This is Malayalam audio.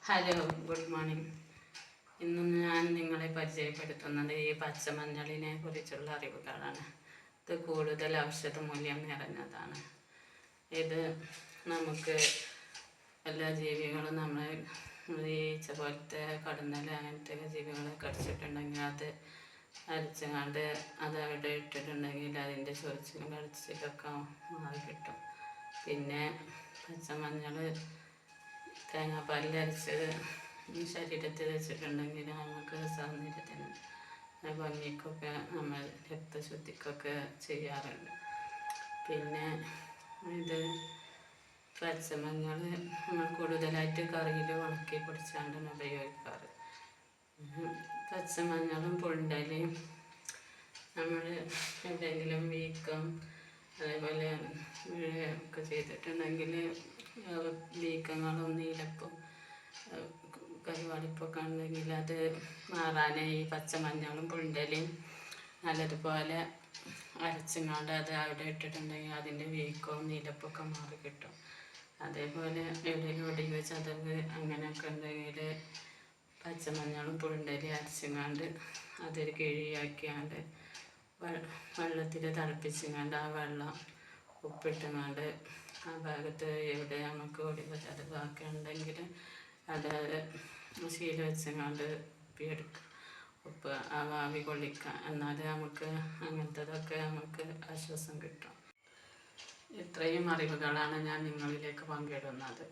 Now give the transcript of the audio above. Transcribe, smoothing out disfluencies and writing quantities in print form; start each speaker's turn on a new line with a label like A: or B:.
A: Hello, good morning. ഇന്ന് ഞാൻ നിങ്ങളെ പരിചയപ്പെടുത്തുന്നത് ഈ പച്ചമഞ്ഞളിനെ കുറിച്ചുള്ള അറിവുകളാണ്. ഇത് കൂടുതൽ ഔഷധ മൂല്യം നിറഞ്ഞതാണ്. ഇത് നമുക്ക് എല്ലാ ജീവികളും നമ്മൾ ഈച്ച പോലത്തെ കടന്നൽ അങ്ങനത്തെ ജീവികളെ കടിച്ചിട്ടുണ്ടെങ്കിൽ അത് അരച്ചങ്ങാണ്ട് അത് അവിടെ ഇട്ടിട്ടുണ്ടെങ്കിൽ അതിൻ്റെ ചൊറിച്ചിലും കടിച്ചിലൊക്കെ മാറി കിട്ടും. പിന്നെ പച്ചമഞ്ഞൾ തേങ്ങാപ്പാലിൽ അരച്ചത് ശരീരത്തിൽ വെച്ചിട്ടുണ്ടെങ്കിൽ നമുക്ക് സൗന്ദര്യത്തിന് ഭംഗിക്കൊക്കെ നമ്മൾ രക്തശുദ്ധിക്കൊക്കെ ചെയ്യാറുണ്ട്. പിന്നെ ഇത് പച്ചമഞ്ഞൾ നമ്മൾ കൂടുതലായിട്ട് കറിയിൽ ഉണക്കി പൊടിച്ചാണ്ടാണ് ഉപയോഗിക്കാറ്. പച്ചമഞ്ഞളും പുണ്ടലയും നമ്മൾ എന്തെങ്കിലും വീക്കം അതേപോലെ ഒക്കെ ചെയ്തിട്ടുണ്ടെങ്കിൽ വീക്കങ്ങളും നീലപ്പും കരുവാളിപ്പൊക്കെ ഉണ്ടെങ്കിൽ അത് മാറാൻ ഈ പച്ചമഞ്ഞളും പുണ്ടലയും നല്ലതുപോലെ അരച്ചങ്ങാണ്ട് അത് അവിടെ ഇട്ടിട്ടുണ്ടെങ്കിൽ അതിൻ്റെ വീക്കവും നീലപ്പൊക്കെ മാറി കിട്ടും. അതേപോലെ എവിടെയെങ്കിലും ഒടിവ് ചതവ് അങ്ങനെയൊക്കെ ഉണ്ടെങ്കിൽ പച്ചമഞ്ഞളും പുണ്ടലയും അരച്ചങ്ങാണ്ട് അതൊരു കിഴിയാക്കിയാണ്ട് വെള്ളത്തിൽ തിളപ്പിച്ചങ്ങാണ്ട് ആ വെള്ളം ഉപ്പിട്ടങ്ങാണ്ട് ആ ഭാഗത്ത് എവിടെ നമുക്ക് ഒടിവ് ചതവൊക്കെ ഉണ്ടെങ്കിൽ അത് ശീല വെച്ചങ്ങാണ്ട് ഉപ്പിയെടുക്കുക, ഉപ്പ് ആ ആവി കൊള്ളിക്കുക. എന്നാൽ നമുക്ക് അങ്ങനത്തതൊക്കെ നമുക്ക് ആശ്വാസം കിട്ടും. ഇത്രയും അറിവുകളാണ് ഞാൻ നിങ്ങളിലേക്ക് പങ്കിടുന്നത്.